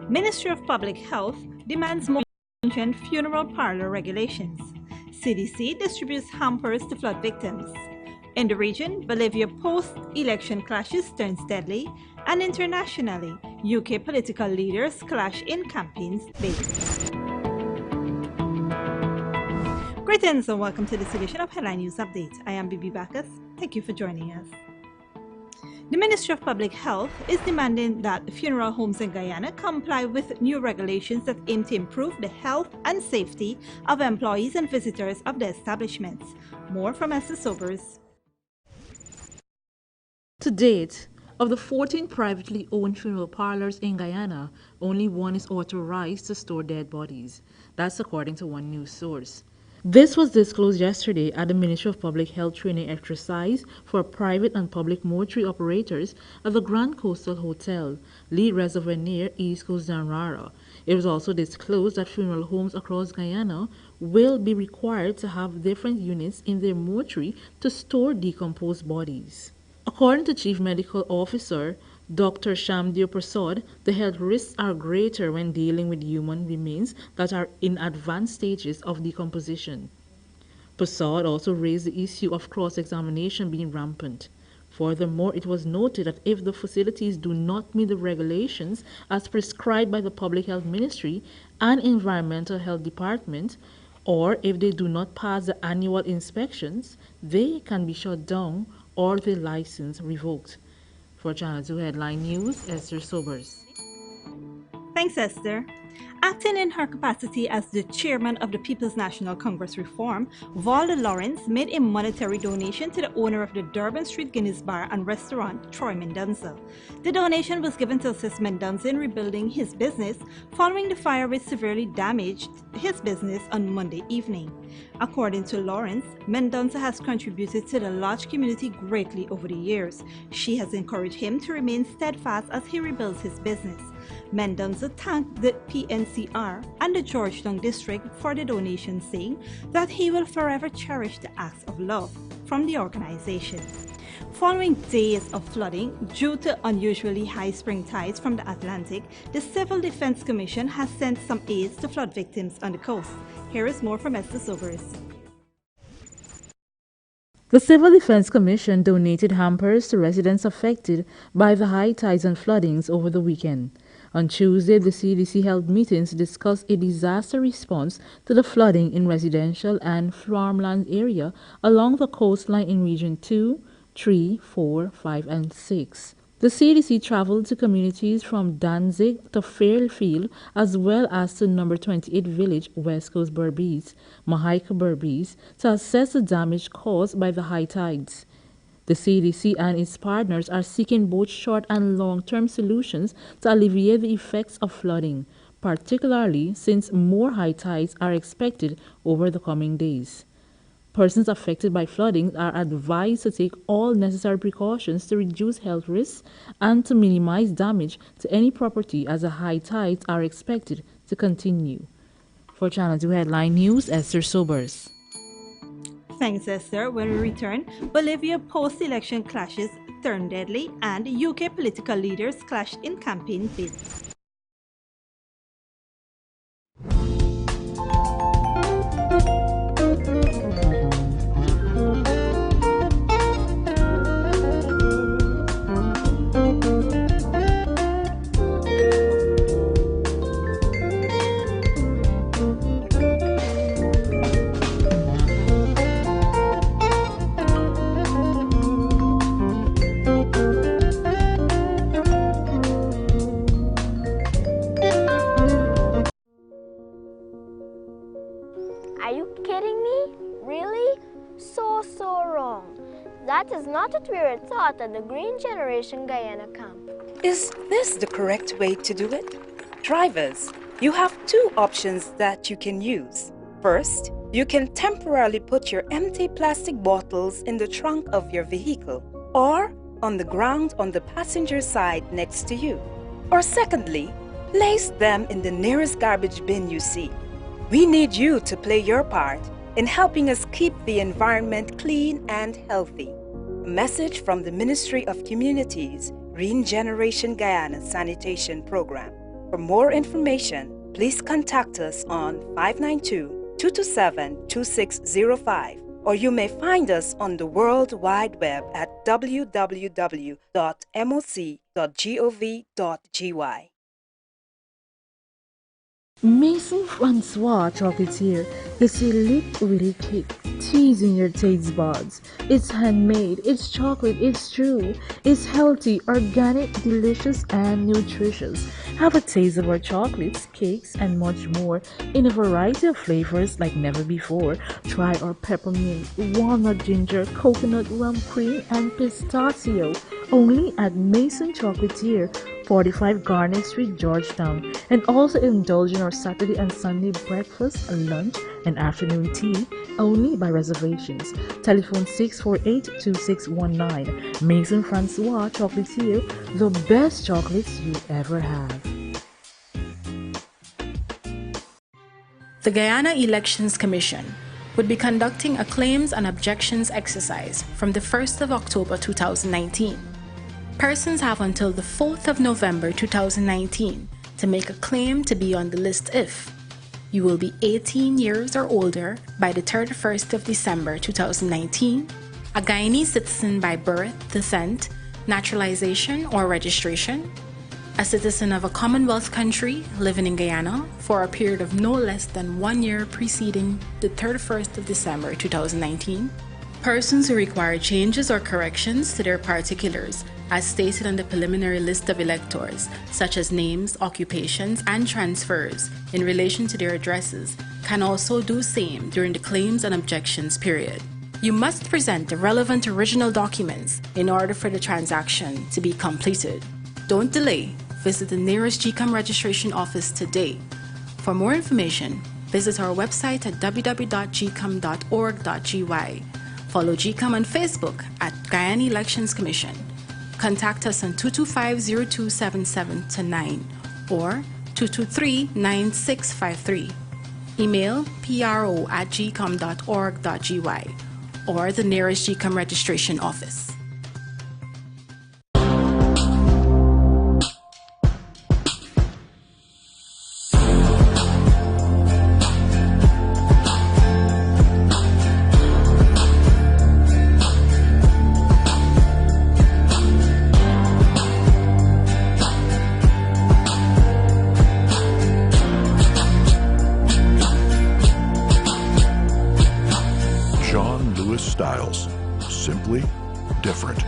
Ministry of Public Health demands more stringent funeral parlor regulations. CDC distributes hampers to flood victims. In the region, Bolivia post-election clashes turns deadly, and internationally, UK political leaders clash in campaigns bid. Greetings and welcome to this edition of Headline News Update. I am Bibi Bacchus. Thank you for joining us. The Ministry of Public Health is demanding that funeral homes in Guyana comply with new regulations that aim to improve the health and safety of employees and visitors of the establishments. More from Esther Sobers. To date, of the 14 privately owned funeral parlors in Guyana, only one is authorized to store dead bodies. That's according to one news source. This was disclosed yesterday at the Ministry of Public Health training exercise for private and public mortuary operators at the Grand Coastal Hotel, Lee Reservoir near East Coast Danrara. It was also disclosed that funeral homes across Guyana will be required to have different units in their mortuary to store decomposed bodies. According to Chief Medical Officer Dr. Shamdeo Prasad, the health risks are greater when dealing with human remains that are in advanced stages of decomposition. Prasad also raised the issue of cross-examination being rampant. Furthermore, it was noted that if the facilities do not meet the regulations as prescribed by the Public Health Ministry and Environmental Health Department, or if they do not pass the annual inspections, they can be shut down or their license revoked. For Channel 2 Headline News, Esther Sobers. Thanks, Esther. Acting in her capacity as the chairman of the People's National Congress Reform, Valda Lawrence made a monetary donation to the owner of the Durban Street Guinness Bar and Restaurant, Troy Mendonza. The donation was given to assist Mendonza in rebuilding his business following the fire which severely damaged his business on Monday evening. According to Lawrence, Mendonza has contributed to the lodge community greatly over the years. She has encouraged him to remain steadfast as he rebuilds his business. Mendonza thanked the PNCR and the Georgetown District for the donation, saying that he will forever cherish the acts of love from the organization. Following days of flooding due to unusually high spring tides from the Atlantic, the Civil Defense Commission has sent some aids to flood victims on the coast. Here is more from Esther Sobers. The Civil Defense Commission donated hampers to residents affected by the high tides and floodings over the weekend. On Tuesday, the CDC held meetings to discuss a disaster response to the flooding in residential and farmland area along the coastline in Region 2, 3, 4, 5, and 6. The CDC traveled to communities from Danzig to Fairfield as well as to number 28 village, West Coast Berbice, Mahaika Berbice, to assess the damage caused by the high tides. The CDC and its partners are seeking both short and long-term solutions to alleviate the effects of flooding, particularly since more high tides are expected over the coming days. Persons affected by flooding are advised to take all necessary precautions to reduce health risks and to minimize damage to any property as the high tides are expected to continue. For Channel 2 Headline News, Esther Sobers. Thanks, Esther. When we return, Bolivia post-election clashes turn deadly and UK political leaders clash in campaign bids. Are you kidding me? Really? So wrong. That is not what we were taught at the Green Generation Guyana camp. Is this the correct way to do it? Drivers, you have two options that you can use. First, you can temporarily put your empty plastic bottles in the trunk of your vehicle or on the ground on the passenger side next to you. Or secondly, place them in the nearest garbage bin you see. We need you to play your part in helping us keep the environment clean and healthy. A message from the Ministry of Communities, Green Generation Guyana Sanitation Program. For more information, please contact us on 592-227-2605, or you may find us on the World Wide Web at www.moc.gov.gy. Maison Francois chocolatier is a lip-really cake, teasing your taste buds. It's handmade, it's chocolate, it's true, it's healthy, organic, delicious, and nutritious. Have a taste of our chocolates, cakes, and much more in a variety of flavors like never before. Try our peppermint, walnut ginger, coconut rum cream, and pistachio. Only at Mason Chocolatier, 45 Garnet Street, Georgetown. And also indulge in our Saturday and Sunday breakfast, lunch, and afternoon tea only by reservations. Telephone 648-2619. Maison Francois Chocolatier, the best chocolates you ever have. The Guyana Elections Commission would be conducting a claims and objections exercise from the 1st of October 2019. Persons have until the 4th of November 2019 to make a claim to be on the list if you will be 18 years or older by the 31st of December 2019, a Guyanese citizen by birth, descent, naturalization, or registration, a citizen of a Commonwealth country living in Guyana for a period of no less than 1 year preceding the 31st of December 2019, persons who require changes or corrections to their particulars as stated on the preliminary list of electors, such as names, occupations, and transfers in relation to their addresses, can also do same during the claims and objections period. You must present the relevant original documents in order for the transaction to be completed. Don't delay. Visit the nearest GCOM registration office today. For more information, visit our website at www.gcom.org.gy. Follow GCOM on Facebook at Guyana Elections Commission. Contact us on 225-0277-9 or 223-9653. Email pro@gcom.org.gy or the nearest GCOM registration office. Styles. Simply different.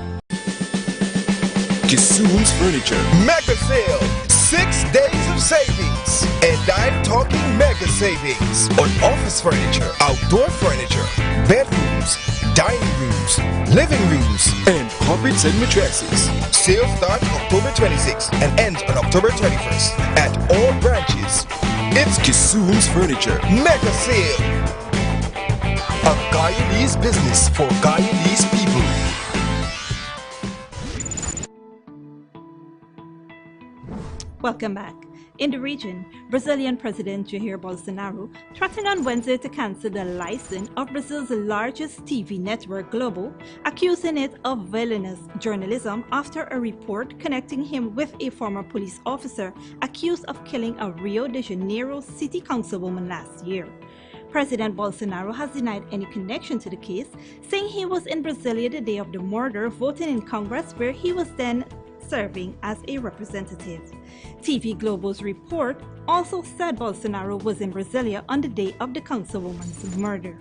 Kissoon's Furniture. Mega sale! 6 days of savings. And I'm talking mega savings on office furniture, outdoor furniture, bedrooms, dining rooms, living rooms, and carpets and mattresses. Sale starts October 26th and ends on October 21st at all branches. It's Kissoon's Furniture. Mega sale! A Guyanese business for Guyanese people. Welcome back. In the region, Brazilian President Jair Bolsonaro threatened on Wednesday to cancel the license of Brazil's largest TV network, Globo, accusing it of villainous journalism after a report connecting him with a former police officer accused of killing a Rio de Janeiro city councilwoman last year. President Bolsonaro has denied any connection to the case, saying he was in Brasilia the day of the murder, voting in Congress where he was then serving as a representative. TV Globo's report also said Bolsonaro was in Brasilia on the day of the councilwoman's murder.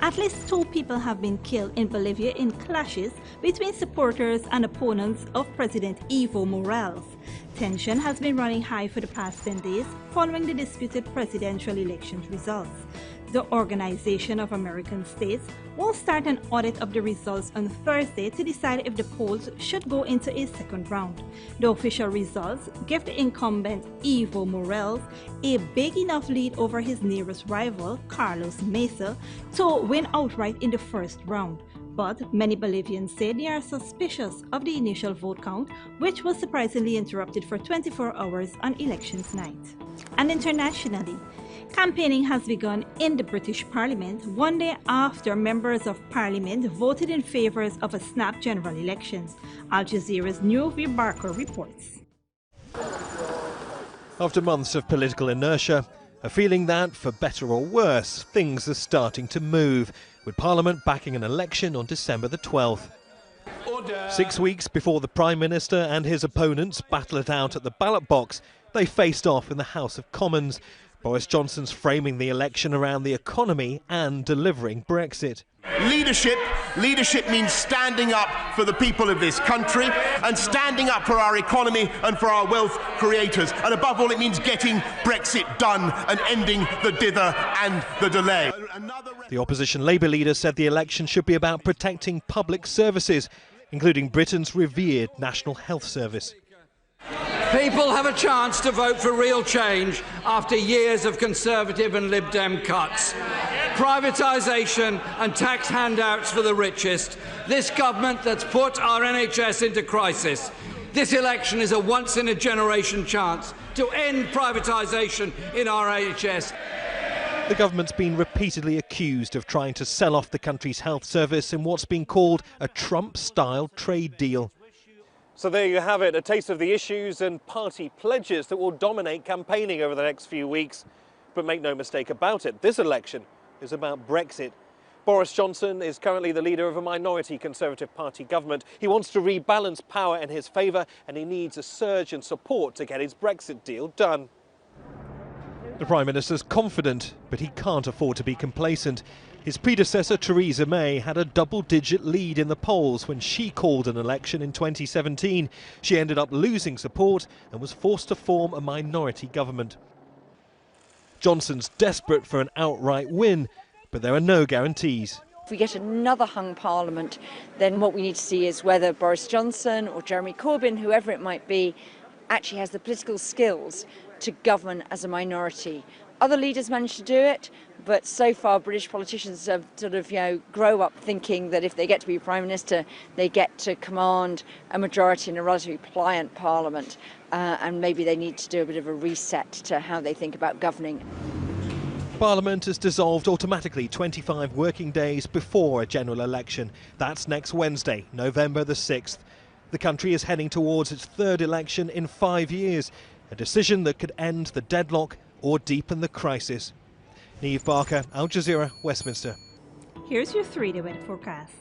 At least 2 people have been killed in Bolivia in clashes between supporters and opponents of President Evo Morales. Tension has been running high for the past 10 days following the disputed presidential election results. The Organization of American States will start an audit of the results on Thursday to decide if the polls should go into a second round. The official results give the incumbent Evo Morales a big enough lead over his nearest rival, Carlos Mesa, to win outright in the first round. But many Bolivians say they are suspicious of the initial vote count, which was surprisingly interrupted for 24 hours on elections night. And internationally, campaigning has begun in the British Parliament 1 day after members of Parliament voted in favour of a snap general elections. Al Jazeera's Nuvi Barker reports. After months of political inertia, a feeling that, for better or worse, things are starting to move, with Parliament backing an election on December the 12th. 6 weeks before the Prime Minister and his opponents battle it out at the ballot box, they faced off in the House of Commons. Boris Johnson's framing the election around the economy and delivering Brexit. Leadership means standing up for the people of this country and standing up for our economy and for our wealth creators. And above all, it means getting Brexit done and ending the dither and the delay. The opposition Labour leader said the election should be about protecting public services, including Britain's revered National Health Service. People have a chance to vote for real change after years of Conservative and Lib Dem cuts. Privatisation and tax handouts for the richest. This government that's put our NHS into crisis. This election is a once-in-a-generation chance to end privatisation in our NHS. The government's been repeatedly accused of trying to sell off the country's health service in what's been called a Trump-style trade deal. So there you have it, a taste of the issues and party pledges that will dominate campaigning over the next few weeks. But make no mistake about it, this election is about Brexit. Boris Johnson is currently the leader of a minority Conservative Party government. He wants to rebalance power in his favour and he needs a surge in support to get his Brexit deal done. The Prime Minister's confident, but he can't afford to be complacent. His predecessor, Theresa May, had a double-digit lead in the polls when she called an election in 2017. She ended up losing support and was forced to form a minority government. Johnson's desperate for an outright win, but there are no guarantees. If we get another hung parliament, then what we need to see is whether Boris Johnson or Jeremy Corbyn, whoever it might be, actually has the political skills to govern as a minority. Other leaders managed to do it, but so far British politicians have grow up thinking that if they get to be Prime Minister, they get to command a majority in a relatively pliant parliament, and maybe they need to do a bit of a reset to how they think about governing. Parliament is dissolved automatically 25 working days before a general election. That's next Wednesday, November the 6th. The country is heading towards its third election in 5 years, a decision that could end the deadlock or deepen the crisis. Nuvi Barker, Al Jazeera, Westminster. Here's your 3-day weather forecast.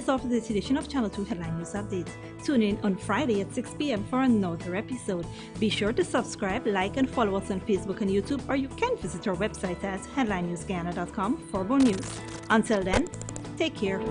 Of this edition of Channel 2 Headline News Updates. Tune in on Friday at 6 p.m. for another episode. Be sure to subscribe, like and follow us on Facebook and YouTube, or you can visit our website at headlinenewsguyana.com for more news. Until then, take care.